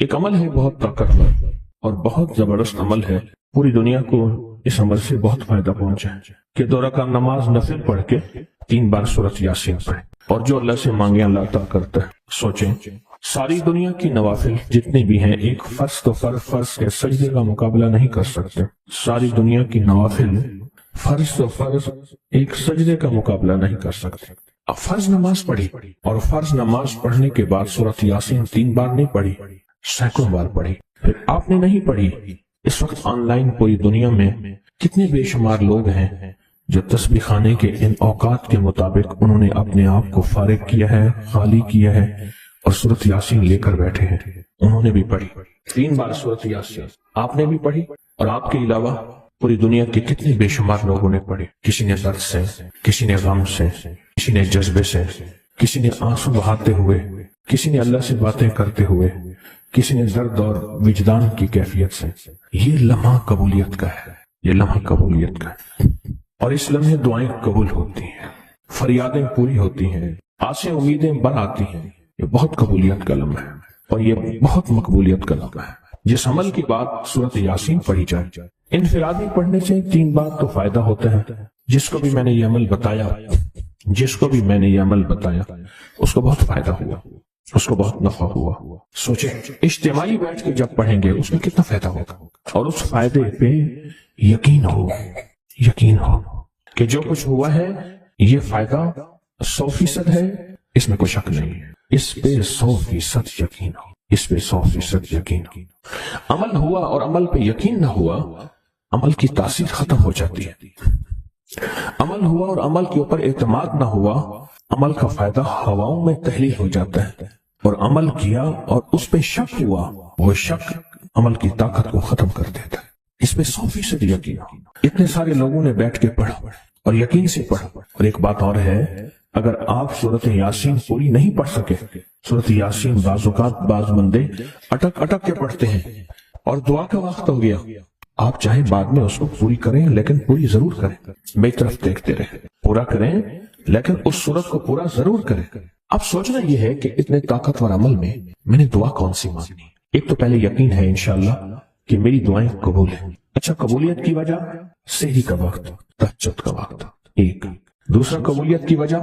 ایک عمل ہے بہت طاقتور اور بہت زبردست عمل ہے، پوری دنیا کو اس عمل سے بہت فائدہ پہنچا ہے کہ 2 رکعت نماز نفل پڑھ کے 3 بار سورۃ یاسین پڑھے، اور جو اللہ سے مانگے اللہ عطا کرتا ہے۔ سوچیں، ساری دنیا کی نوافل جتنے بھی ہیں ایک فرض تو فرض کے سجدے کا مقابلہ نہیں کر سکتے۔ ساری دنیا کی نوافل فرض تو فرض ایک سجدے کا مقابلہ نہیں کر سکتے۔ اب فرض نماز پڑھی، اور فرض نماز پڑھنے کے بعد سورۃ یاسین 3 بار نہیں پڑھی، سینکڑوں بار پڑھی۔ پھر آپ نے نہیں پڑھی، اس وقت آن لائن پوری دنیا میں کتنے بے شمار لوگ ہیں جو تسبیح خانے کے ان اوقات کے مطابق انہوں نے اپنے آپ کو فارغ کیا ہے، خالی کیا ہے، اور سورۃ یاسین لے کر بیٹھے ہیں۔ انہوں نے بھی پڑھی 3 بار سورۃ یاسین، آپ نے بھی پڑھی، اور آپ کے علاوہ پوری دنیا کے کتنے بے شمار لوگوں نے پڑھی۔ کسی نے درد سے، کسی نے غم سے، کسی نے جذبے سے، کسی نے آنسو بہاتے ہوئے، کسی نے اللہ سے باتیں کرتے ہوئے، کسی نے درد اور وجدان کی کیفیت سے۔ یہ لمحہ قبولیت کا ہے، یہ لمحہ قبولیت کا ہے، اور اس لمحے دعائیں قبول ہوتی ہیں، فریادیں پوری ہوتی ہیں، آسیں امیدیں بر آتی ہیں۔ یہ بہت قبولیت کا لمحہ ہے، اور یہ بہت مقبولیت کا لمحہ ہے۔ جس عمل کی بات سورۃ یاسین پڑھی جائے، انفرادی پڑھنے سے 3 بار تو فائدہ ہوتا ہے۔ جس کو بھی میں نے یہ عمل بتایا، اس کو بہت فائدہ ہوا، اس کو بہت نفع ہوا۔ سوچیں، اجتماعی بیٹھ کے جب پڑھیں گے اس میں کتنا فائدہ ہوگا، اور اس فائدے پہ یقین ہو کہ جو کچھ ہوا ہے یہ فائدہ 100% ہے، اس میں کوئی شک نہیں ہے، اس پہ 100% یقین ہو، اس پہ 100% یقین ہو۔ عمل ہوا اور عمل پہ یقین نہ ہوا، عمل کی تاثیر ختم ہو جاتی ہے۔ عمل ہوا اور عمل کے اوپر اعتماد نہ ہوا، عمل کا فائدہ ہواؤں میں تحلیل ہو جاتا ہے، اور عمل کیا اور اس پہ شک ہوا، وہ شک عمل کی طاقت کو ختم کر دیتا ہے۔ اس پہ 100% یقین ہو۔ اتنے سارے لوگوں نے بیٹھ کے پڑھا اور یقین سے پڑھا۔ اور ایک بات اور ہے، اگر آپ سورۃ یاسین پوری نہیں پڑھ سکے، سورۃ یاسین بعض اوقات بعض بندے اٹک کے پڑھتے ہیں، اور دعا کا وقت ہو گیا، آپ چاہے بعد میں اس کو پوری کریں لیکن پوری ضرور کریں، میری طرف دیکھتے رہیں، پورا کریں لیکن اس سورت کو پورا ضرور کریں۔ اب سوچنا یہ ہے کہ اتنے طاقتور عمل میں نے دعا کون سی مانگنی؟ ایک تو پہلے یقین ہے انشاءاللہ کہ میری دعائیں قبول ہیں۔ اچھا، قبولیت کی وجہ سحری کا وقت، تہجد کا وقت، ایک۔ دوسرا قبولیت کی وجہ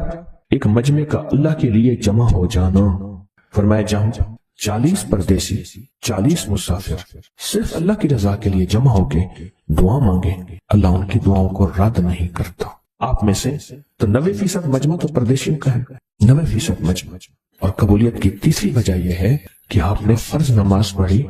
ایک مجمع کا اللہ کے لیے جمع ہو جانا۔ فرمایا جہاں 40 پردیسی، 40 مسافر صرف اللہ کی رضا کے لیے جمع ہو کے دعا مانگے، اللہ ان کی دعاؤں کو رد نہیں کرتا۔ آپ میں سے تو 90% مجمع تو پردیشیوں کا ہے، 90% مجمع۔ اور قبولیت کی تیسری وجہ یہ ہے کہ آپ نے فرض نماز پڑھی،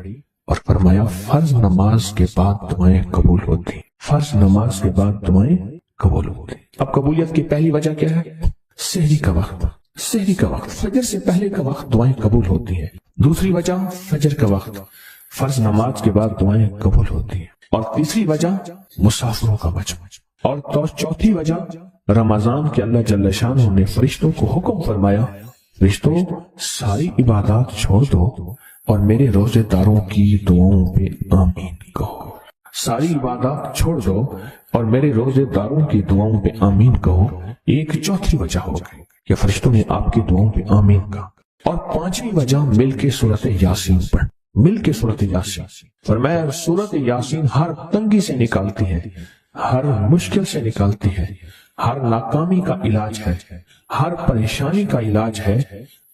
اور فرمایا فرض نماز کے بعد دعائیں قبول ہوتی، فرض نماز کے بعد دعائیں قبول ہوتی۔ اب قبولیت کی پہلی وجہ کیا ہے؟ سحری کا وقت، سحری کا وقت، فجر سے پہلے کا وقت دعائیں قبول ہوتی ہیں۔ دوسری وجہ فجر کا وقت، فرض نماز کے بعد دعائیں قبول ہوتی ہیں۔ اور تیسری وجہ مسافروں کا مجمع، اور چوتھی وجہ رمضان کے اللہ جل شانہ نے فرشتوں کو حکم فرمایا، فرشتوں ساری عبادات چھوڑ دو اور میرے روزے داروں کی دعاؤں پہ آمین کہو۔ ساری عبادات چھوڑ دو اور میرے روزے داروں کی دعاؤں پہ آمین کہو۔ ایک چوتھی وجہ ہو گئی کہ فرشتوں نے آپ کی دعاؤں پہ آمین کہا۔ اور پانچویں وجہ مل کے سورۃ یاسین پڑھ، مل کے سورۃ یاسین۔ فرمایا سورۃ یاسین ہر تنگی سے نکالتی ہے، ہر مشکل سے نکالتی ہے، ہر ناکامی کا علاج ہے، ہر پریشانی کا علاج ہے،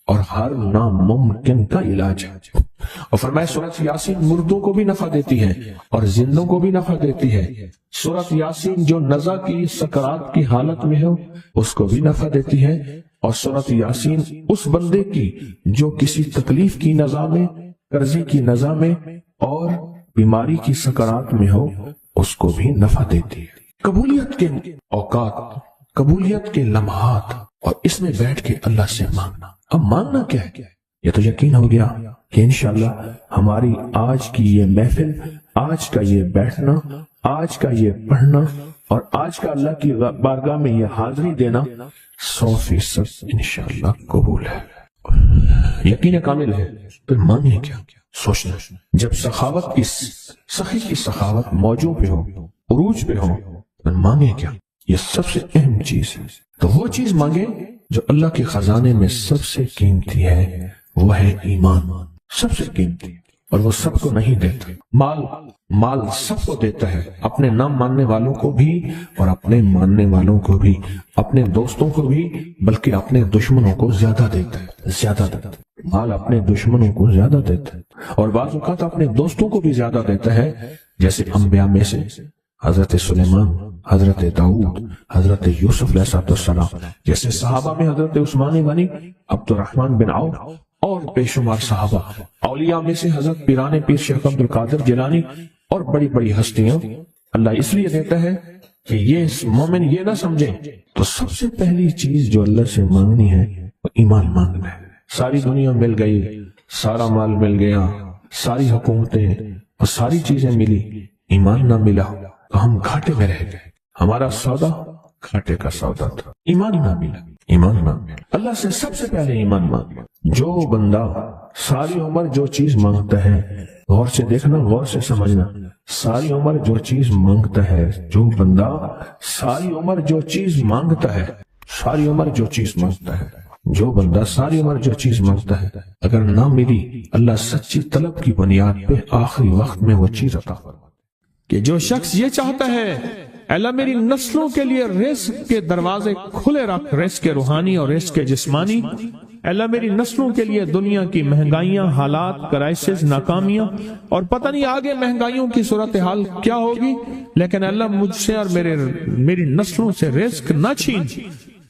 اور ہر ناممکن کا علاج ہے۔ اور فرمایا سورۃ یاسین مردوں کو بھی نفع دیتی ہے اور زندوں کو بھی نفع دیتی ہے۔ سورۃ یاسین جو نزع کی سکرات کی حالت میں ہو اس کو بھی نفع دیتی ہے، اور سورۃ یاسین اس بندے کی جو کسی تکلیف کی نزع میں، قرضے کی نزع میں اور بیماری کی سکرات میں ہو اس کو بھی نفع دیتی ہے۔ قبولیت کے اوقات، قبولیت کے لمحات، اور اس میں بیٹھ کے اللہ سے مانگنا۔ اب مانگنا کیا ہے؟ یہ تو یقین ہو گیا کہ انشاءاللہ ہماری آج کی یہ محفل، آج کا یہ بیٹھنا، آج کا یہ پڑھنا اور آج کا اللہ کی بارگاہ میں یہ حاضری دینا 100% انشاءاللہ قبول ہے، یقین کامل ہے۔ پھر مانگیں کیا؟ سوچنا، جب سخاوت کی، سخی کی سخاوت موجوں پہ ہو، عروج پہ ہو، پھر مانگیں کیا؟ یہ سب سے اہم چیز ہے۔ تو وہ چیز مانگیں جو اللہ کے خزانے میں سب سے قیمتی ہے، وہ ہے ایمان، سب سے قیمتی۔ اور وہ سب کو نہیں دیتا۔ مال سب کو دیتا ہے، اپنے نہ ماننے والوں کو بھی اور اپنے ماننے والوں کو بھی، اپنے دوستوں کو بھی، بلکہ اپنے دشمنوں کو زیادہ دیتا ہے، زیادہ دیتا ہے۔ مال اپنے دشمنوں کو زیادہ دیتا ہے اور بعض اوقات اپنے دوستوں کو بھی زیادہ دیتا ہے، جیسے انبیاء میں سے حضرت سلیمان، حضرت داؤد، حضرت یوسف علیہ السلام، جیسے صحابہ میں حضرت عثمان غنی، عبد الرحمن بن عوف اور بے شمار صحابہ، اولیاء میں سے حضرت پیران پیر شیخ عبد القادر جیلانی اور بڑی بڑی ہستیاں۔ اللہ اس لیے دیتا ہے کہ یہ مومن یہ نہ سمجھے، تو سب سے پہلی چیز جو اللہ سے مانگنی ہے وہ ایمان مانگنا ہے۔ ساری دنیا مل گئی، سارا مال مل گیا، ساری حکومتیں اور ساری چیزیں ملی، ایمان نہ ملا تو ہم گھاٹے میں رہ گئے، ہمارا سودا گھاٹے کا سودا تھا۔ ایمان نہ ملا، ایمان نہ ملا۔ اللہ سے سب سے پہلے ایمان مانگنا۔ جو بندہ ساری عمر جو چیز مانگتا ہے، غور سے دیکھنا، غور سے سمجھنا، ساری عمر جو چیز مانگتا ہے، جو بندہ ساری عمر جو چیز مانگتا ہے، ساری عمر جو چیز مانگتا ہے، جو بندہ ساری عمر جو چیز مانگتا ہے، اگر نہ ملی، اللہ سچی طلب کی بنیاد پہ آخری وقت میں وہ چیز عطا فرماتا ہے۔ کہ جو شخص یہ چاہتا ہے اللہ میری نسلوں کے لیے رزق کے دروازے کھلے رکھ، رزق کے روحانی اور رزق کے جسمانی، اللہ میری نسلوں کے لیے دنیا کی مہنگائیاں، حالات، کرائسس، ناکامیاں اور پتہ نہیں آگے مہنگائیوں کی صورتحال کیا ہوگی، لیکن اللہ مجھ سے اور میری نسلوں سے رزق نہ چھین،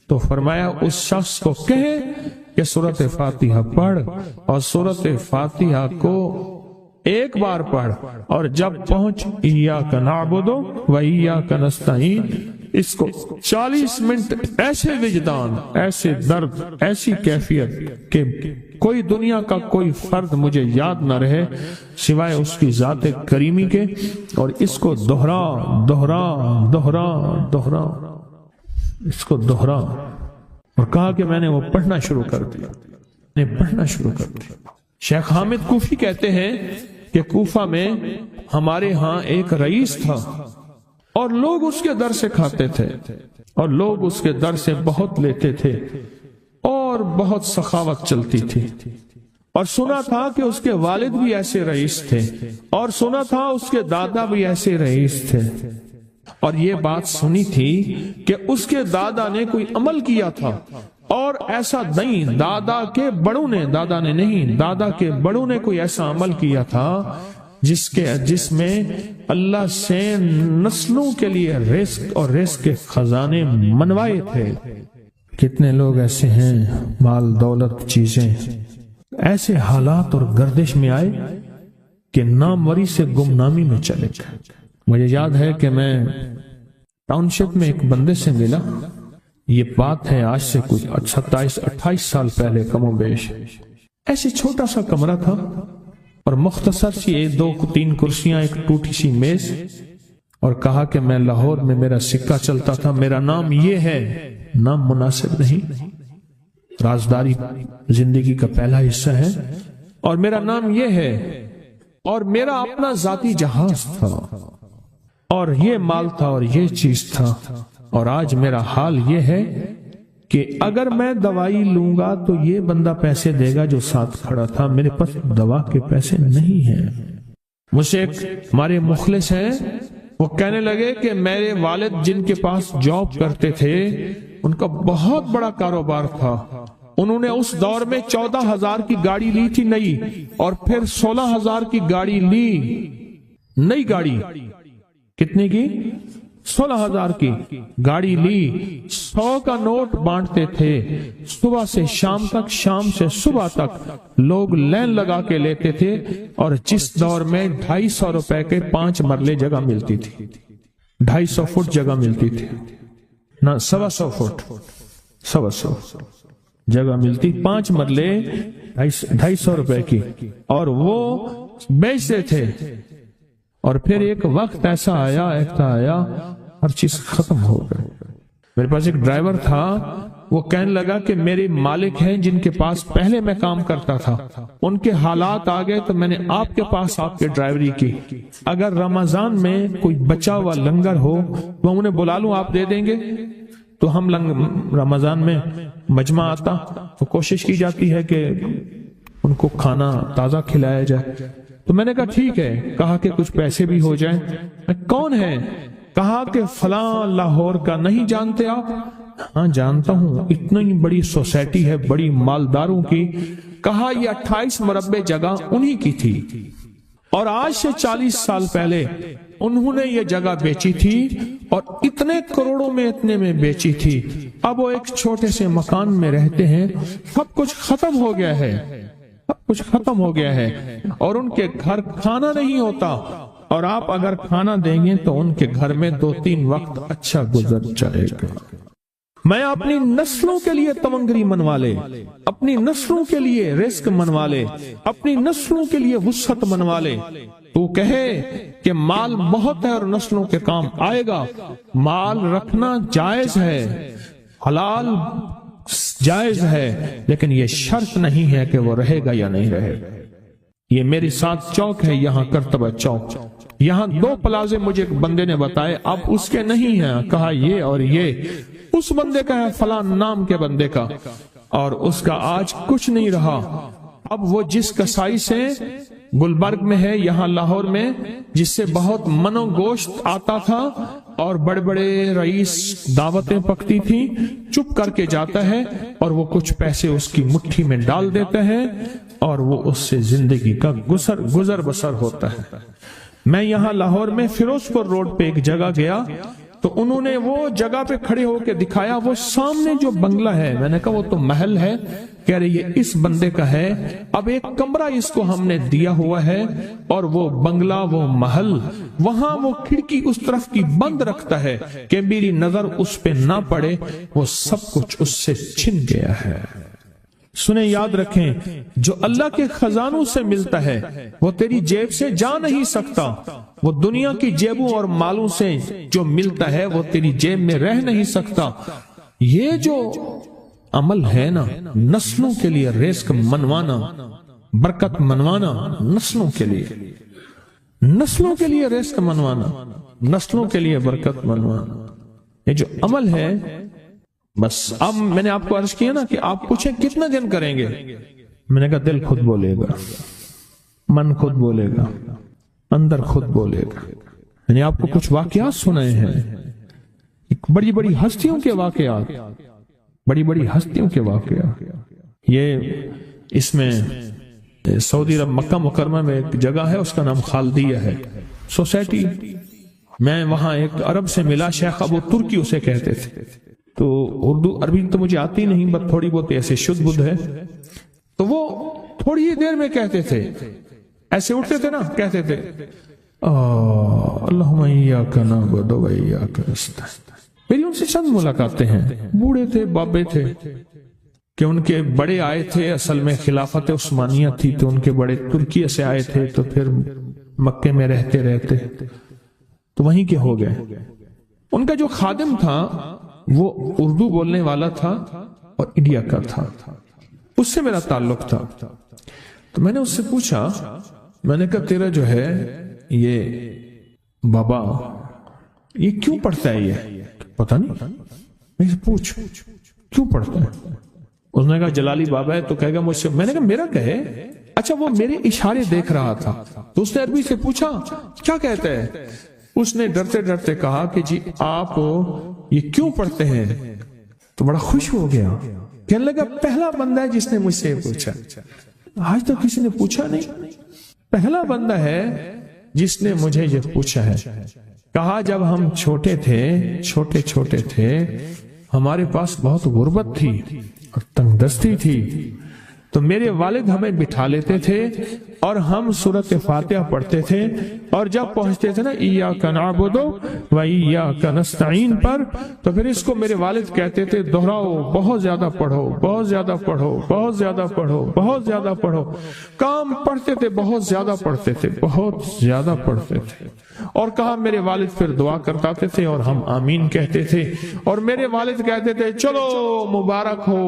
تو فرمایا اس شخص کو کہے کہ سورۃ فاتحہ پڑھ، اور سورۃ فاتحہ کو ایک بار پڑھ، اور جب پہنچ ایاک نعبد و ایاک نستعین، اس کو 40 منٹ ایسے وجدان، ایسے درد، ایسی کیفیت کہ کوئی دنیا کا کوئی فرد مجھے یاد نہ رہے سوائے اس کی ذات کریمی کے، اور اس کو دوہرا دوہرا دوہرا دوہرا، اس کو دوہرا، اور کہا کہ میں نے وہ پڑھنا شروع کر دیا، میں نے پڑھنا شروع کر دیا۔ شیخ حامد کوفی کہتے ہیں کہ کوفہ میں ہمارے ہاں ایک رئیس تھا اور لوگ اس کے در سے کھاتے تھے اور لوگ اس کے در سے بہت لیتے تھے اور بہت سخاوت چلتی تھی، اور سنا تھا کہ اس کے والد بھی ایسے رئیس تھے، اور سنا تھا اس کے دادا بھی ایسے رئیس تھے، اور یہ بات سنی تھی کہ اس کے دادا نے کوئی عمل کیا تھا، اور ایسا نہیں، دادا کے بڑوں نے کوئی ایسا عمل کیا تھا جس میں اللہ سے نسلوں کے لیے رزق اور رزق کے خزانے منوائے تھے۔ کتنے لوگ ایسے ہیں، مال دولت چیزیں، ایسے حالات اور گردش میں آئے کہ ناموری سے گمنامی میں چلے گئے۔ مجھے یاد ہے کہ میں ٹاؤن شپ میں ایک بندے سے ملا، یہ بات ہے آج سے کچھ 27-28 سال پہلے کم و بیش، ایسے چھوٹا سا کمرہ تھا اور مختصر سی 2-3 کرسیاں، ایک ٹوٹی سی میز، اور کہا کہ میں لاہور میں میرا سکہ چلتا تھا، میرا نام یہ ہے، نام مناسب نہیں، رازداری زندگی کا پہلا حصہ ہے، اور میرا نام یہ ہے، اور میرا اپنا ذاتی جہاز تھا، اور یہ مال تھا اور یہ چیز تھا، اور آج میرا حال یہ ہے کہ اگر میں دوائی لوں گا تو یہ بندہ پیسے دے گا جو ساتھ کھڑا تھا، میرے پاس دوا کے پیسے نہیں ہیں۔ مجھ سے ایک ہمارے مخلص ہیں، وہ کہنے لگے کہ میرے والد جن کے پاس جاب کرتے تھے ان کا بہت بڑا کاروبار تھا، انہوں نے اس دور میں 14,000 کی گاڑی لی تھی نئی، اور پھر 16,000 کی گاڑی لی، نئی گاڑی، کتنے کی؟ 16,000 کی گاڑی لی، 100 کا نوٹ بانٹتے تھے، صبح سے شام تک، شام سے صبح تک لوگ لین لگا کے لیتے تھے، اور جس دور میں 250 روپے کے 5 مرلے جگہ ملتی تھی، 250 فٹ جگہ ملتی تھی، نہ 125 فٹ، 125 جگہ ملتی، 5 مرلے 250 روپے کی، اور وہ بیچتے تھے۔ اور پھر ایک وقت ایسا آیا ہر چیز ختم ہو گئی۔ میرے پاس ایک ڈرائیور تھا، وہ کہنے لگا کہ میرے مالک ہیں جن کے پاس پہلے میں کام کرتا تھا، ان کے حالات آ گئے تو میں نے آپ کے پاس آپ کے ڈرائیوری کی، اگر رمضان میں کوئی بچا ہوا لنگر ہو تو انہیں بلا لوں، آپ دے دیں گے؟ تو ہم رمضان میں مجمع آتا تو کوشش کی جاتی ہے کہ ان کو کھانا تازہ کھلایا جائے، تو میں نے کہا ٹھیک ہے، کہا کہ کچھ پیسے بھی ہو جائیں۔ کون ہے؟ کہا کہ فلاں لاہور کا، نہیں جانتے آپ؟ ہاں جانتا ہوں، اتنی بڑی سوسائٹی ہے بڑی مالداروں کی۔ کہا یہ 28 مربع جگہ انہی کی تھی، اور آج سے 40 سال پہلے انہوں نے یہ جگہ بیچی تھی اور اتنے کروڑوں میں اتنے میں بیچی تھی۔ اب وہ ایک چھوٹے سے مکان میں رہتے ہیں، سب کچھ ختم ہو گیا ہے، سب کچھ ختم ہو گیا ہے، اور ان کے گھر کھانا نہیں ہوتا، اور آپ اگر کھانا دیں گے تو ان کے گھر میں 2-3 وقت اچھا گزر جائے گا۔ میں اپنی نسلوں کے لیے تمنگری منوا لے، اپنی نسلوں کے لیے رزق منوا لے، اپنی نسلوں کے لیے وسعت منوا لے۔ تو کہے کہ مال بہت ہے اور نسلوں کے کام آئے گا، مال رکھنا جائز ہے، حلال جائز ہے، لیکن یہ شرط نہیں ہے کہ وہ رہے گا یا نہیں رہے گا۔ یہ میری ساتھ چوک ہے، یہاں کرتبہ چوک، یہاں 2 پلازے مجھے ایک بندے نے بتائے، اب اس کے نہیں ہیں، کہا یہ اور یہ اس بندے کا ہے، فلاں نام کے بندے کا، اور اس کا آج کچھ نہیں رہا۔ اب وہ جس کسائی سے گلبرگ میں ہے، یہاں لاہور میں، جس سے بہت من و گوشت آتا تھا اور بڑے بڑے رئیس دعوتیں پکتی تھی، چپ کر کے جاتا ہے اور وہ کچھ پیسے اس کی مٹھی میں ڈال دیتے ہیں اور وہ اس سے زندگی کا گزر بسر ہوتا ہے۔ میں یہاں لاہور میں فیروز پور روڈ پہ ایک جگہ گیا تو انہوں نے وہ جگہ پہ کھڑے ہو کے دکھایا، وہ سامنے جو بنگلہ ہے، میں نے کہا وہ تو محل ہے، کہہ رہے یہ اس بندے کا ہے، اب ایک کمرہ اس کو ہم نے دیا ہوا ہے، اور وہ بنگلہ وہ محل وہاں وہ کھڑکی اس طرف کی بند رکھتا ہے کہ میری نظر اس پہ نہ پڑے، وہ سب کچھ اس سے چھن گیا ہے۔ سنیں، یاد رکھیں، جو اللہ کے خزانوں سے ملتا ہے وہ تیری جیب سے جا نہیں سکتا، وہ دنیا کی جیبوں اور مالوں سے جو ملتا ہے وہ تیری جیب میں رہ نہیں سکتا۔ یہ جو عمل ہے نا، نسلوں کے لیے رزق منوانا، برکت منوانا، نسلوں کے لیے رزق منوانا، نسلوں کے لیے برکت منوانا، یہ جو عمل ہے، بس اب میں نے آپ کو عرض کیا نا کہ آپ پوچھیں کتنا دن کریں گے، میں نے کہا دل خود بولے گا، من خود بولے گا، اندر خود بولے گا۔ میں نے آپ کو کچھ واقعات سنائے ہیں، بڑی بڑی ہستیوں کے واقعات، بڑی بڑی ہستیوں کے واقعات۔ یہ اس میں سعودی عرب مکہ مکرمہ میں ایک جگہ ہے، اس کا نام خالدیہ ہے، سوسائٹی۔ میں وہاں ایک عرب سے ملا، شیخ ابو ترکی اسے کہتے تھے، تو اردو عربی تو مجھے آتی نہیں، بس تھوڑی بہت ایسے شدھ بدھ ہے، تو وہ تھوڑی ہی دیر میں کہتے تھے، ایسے اٹھتے تھے نا، کہتے تھے اللہم ایاک نعبد و ایاک نستعین۔ میری ان سے چند ملاقاتیں ہیں، بوڑھے تھے، بابے تھے، کہ ان کے بڑے آئے تھے، اصل میں خلافت عثمانیہ تھی تو ان کے بڑے ترکیہ سے آئے تھے، تو پھر مکے میں رہتے تو وہیں کے ہو گئے۔ ان کا جو خادم تھا وہ اردو بولنے والا تھا اور انڈیا کا تھا، اس سے میرا تعلق تھا۔ تو میں نے اس سے پوچھا، میں نے کہا تیرا جو ہے یہ بابا یہ کیوں پڑھتا ہے؟ یہ پتہ نہیں، میں سے پوچھ کیوں پڑھتا ہے؟ اس نے کہا جلالی بابا ہے تو کہے گا مجھ سے۔ میں نے کہا میرا کہے؟ اچھا، وہ میرے اشارے دیکھ رہا تھا، تو اس نے عربی سے پوچھا کیا کہتا ہے؟ اس نے ڈرتے ڈرتے کہا کہ جی آپ یہ کیوں پڑھتے ہیں؟ تو بڑا خوش ہو گیا، کہنے لگا پہلا بندہ ہے جس نے مجھ سے پوچھا، آج تک کسی نے پوچھا نہیں، پہلا بندہ ہے جس نے مجھے یہ پوچھا ہے۔ کہا جب ہم چھوٹے تھے ہمارے پاس بہت غربت تھی اور تنگ دستی تھی، تو میرے والد ہمیں بٹھا لیتے تھے اور ہم سورۃ فاتحہ پڑھتے تھے، اور جب پہنچتے تھے نا ایاک نعبد و ایاک نستعین پر، تو پھر اس کو میرے والد کہتے تھے دہراؤ، بہت زیادہ پڑھو، بہت زیادہ پڑھو، بہت زیادہ پڑھو، بہت زیادہ پڑھو۔ کام پڑھتے تھے، بہت زیادہ پڑھتے تھے، بہت زیادہ پڑھتے تھے۔ اور کہا میرے والد پھر دعا کرتاتے تھے اور ہم آمین کہتے تھے، اور میرے والد کہتے تھے چلو مبارک ہو،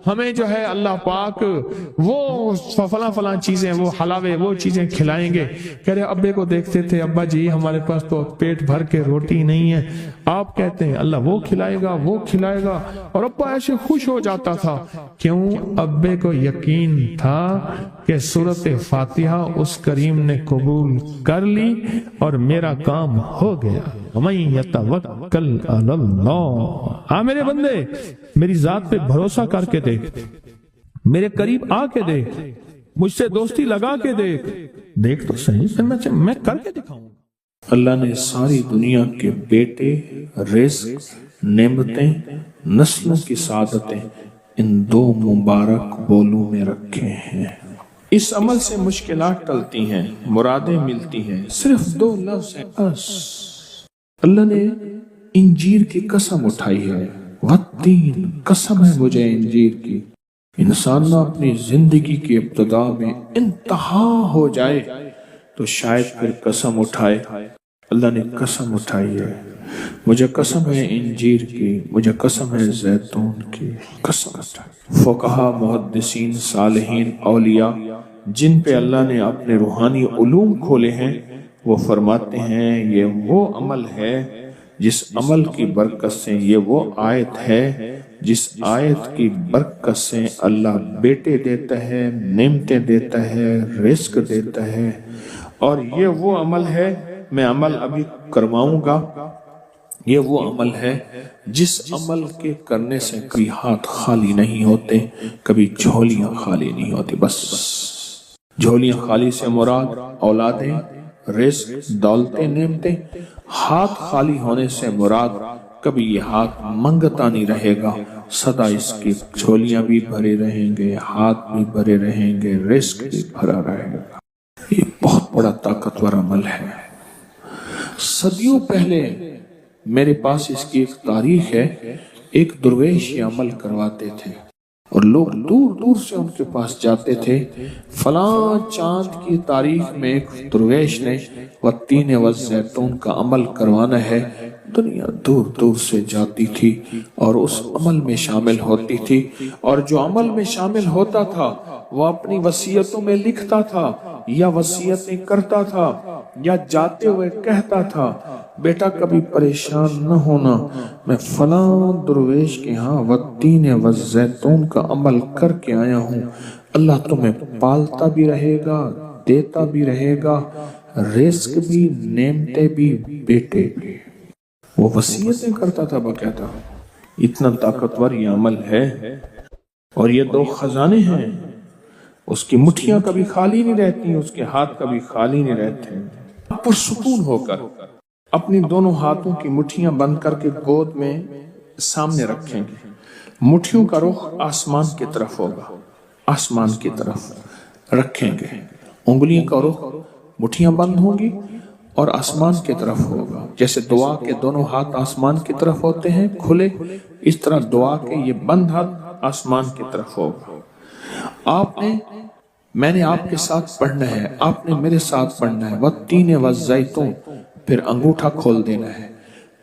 ہمیں جو ہے اللہ پاک وہ فلاں فلاں چیزیں، وہ حلاوے، وہ چیزیں کھلائیں گے. کہہ رہے ابے کو دیکھتے تھے، ابا جی ہمارے پاس تو پیٹ بھر کے روٹی نہیں ہے. آپ کہتے ہیں اللہ وہ کھلائے گا، وہ کھلائے گا، اور ابا ایسے خوش ہو جاتا تھا. کیوں؟ ابے کو یقین تھا کہ سورۃ فاتحہ اس کریم نے قبول کر لی اور میرا کام ہو گیا. وَمَن يَتَوَکَّلْ عَلَى اللَّهِ. ہاں میرے بندے، میری ذات پہ بھروسہ کر کے دیکھ، میرے قریب آ کے دیکھ، مجھ سے دوستی لگا کے دیکھ تو صحیح، میں کر کے دکھاؤں. اللہ نے ساری دنیا کے بیٹے، رزق، نعمتیں، نسلوں کی سعادتیں ان دو مبارک بولوں میں رکھے ہیں. اس عمل سے مشکلات ٹلتی ہیں، مرادیں ملتی ہیں. صرف دو لفظ ہیں بس. اللہ نے انجیر کی قسم اٹھائی ہے، والتین، قسم ہے مجھے انجیر کی. انسان نہ اپنی زندگی کی ابتدا میں انتہا ہو جائے تو شاید پھر قسم اٹھائے. اللہ نے قسم اٹھائی ہے، مجھے قسم ہے انجیر کی، مجھے قسم ہے زیتون کی. قسم اٹھائی. فقہا، محدثین، صالحین، اولیاء جن پہ اللہ نے اپنے روحانی علوم کھولے ہیں، وہ فرماتے ہیں یہ وہ عمل ہے جس عمل کی برکت سے، یہ وہ آیت ہے جس آیت کی برکت سے اللہ بیٹے دیتا ہے، نعمتیں دیتا ہے، رزق دیتا ہے. اور یہ وہ عمل ہے، میں عمل ابھی کرواؤں گا، یہ وہ عمل ہے جس عمل کے کرنے سے کبھی ہاتھ خالی نہیں ہوتے، کبھی جھولیاں خالی نہیں ہوتی. بس جھولیاں خالی سے مراد اولادیں، رزق، دولتیں، نعمتیں. ہاتھ خالی ہونے سے مراد کبھی یہ ہاتھ منگتا نہیں رہے گا، سدا اس کی جھولیاں بھی بھرے رہیں گے، ہاتھ بھی بھرے رہیں گے، رزق بھی بھرا رہے گا. یہ بہت بڑا طاقتور عمل ہے. صدیوں پہلے میرے پاس اس کی ایک تاریخ ہے. ایک درویش یہ عمل کرواتے تھے اور لوگ دور دور سے ان کے پاس جاتے تھے. فلاں چاند کی تاریخ میں ایک درویش نے والتین والزیتون کا عمل کروانا ہے. دنیا دور دور سے جاتی تھی اور اس عمل میں شامل ہوتی تھی، اور جو عمل میں شامل ہوتا تھا وہ اپنی وصیتوں میں لکھتا تھا یا وصیتیں کرتا تھا یا جاتے ہوئے کہتا تھا بیٹا کبھی پریشان نہ ہونا، میں فلاں درویش کے ہاں والتین والزیتون کا عمل کر کے آیا ہوں. اللہ تمہیں پالتا بھی رہے گا، دیتا بھی رہے گا، رزق بھی، نعمتیں بھی، بیٹے بھی. وہ وصیتیں کرتا تھا باقاعدہ. اتنا طاقتور یہ عمل ہے. اور یہ دو خزانے ہیں، اس کی مٹھیاں کبھی خالی نہیں رہتی، اس کے ہاتھ کبھی خالی نہیں رہتے. پرسکون ہو کر اپنی دونوں ہاتھوں کی مٹھیاں بند کر کے گود میں سامنے رکھیں گے. مٹھیوں کا رخ آسمان کی طرف ہوگا، آسمان کی طرف رکھیں گے. انگلیوں کا رخ، مٹھیاں بند ہوں گی اور آسمان کی طرف ہوگا. جیسے دعا کے دونوں ہاتھ آسمان کی طرف ہوتے ہیں کھلے، اس طرح دعا کے یہ بند ہاتھ آسمان کی طرف ہوگا. میں نے آپ کے ساتھ پڑھنا ہے، آپ نے میرے ساتھ پڑھنا ہے. والتین والزیتون، پھر انگوٹھا کھول دینا ہے،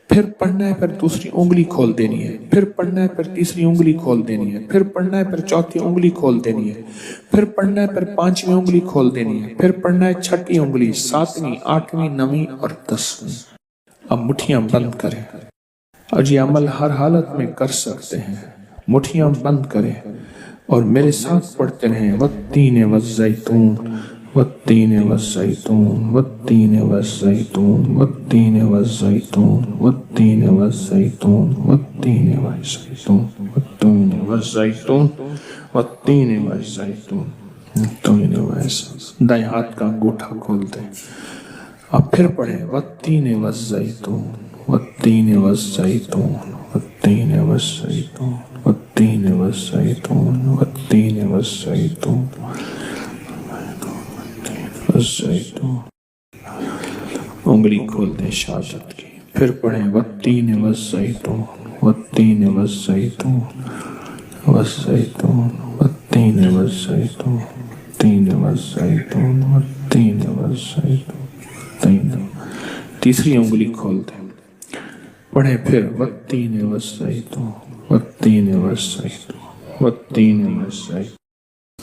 پھر پڑھنا ہے، پھر دوسری انگلی کھول دینی ہے، پھر پڑھنا ہے، پھر تیسری انگلی کھول دینی ہے، پھر پڑھنا ہے، پھر چوتھی انگلی کھول دینی ہے، پھر پڑھنا ہے، پھر پانچویں انگلی کھول دینی ہے، پھر پڑھنا ہے چھٹی انگلی، ساتویں، آٹھویں، نویں اور دسویں. اب مٹھیاں بند کریں اور یہ عمل ہر حالت میں کر سکتے ہیں. مٹھیاں بند کریں اور میرے ساتھ پڑھتے رہیں. والتین والزیتون، والتین والزیتون، والتین والزیتون، والتین والزیتون، والتین والزیتون، والتین والزیتون، والتین والزیتون، والتین والزیتون، والتین والزیتون. دائیں ہاتھ کا انگوٹھا کھول دیں. اب پھر پڑھیں والتین والزیتون، والتین والزیتون، والتین والزیتون، والتین والزیتون، والتین والزیتون، والزیتون. انگلی کھول دیں شہادت کی. پھر پڑھیں والتین والزیتون، والتین والزیتون، والزیتون، والتین والزیتون، والتین والزیتون، والتین والزیتون. تیسری انگلی کھول دیں. پڑھیں پھر والتین والزیتون، والتین والزیتون، والتین والزیتون.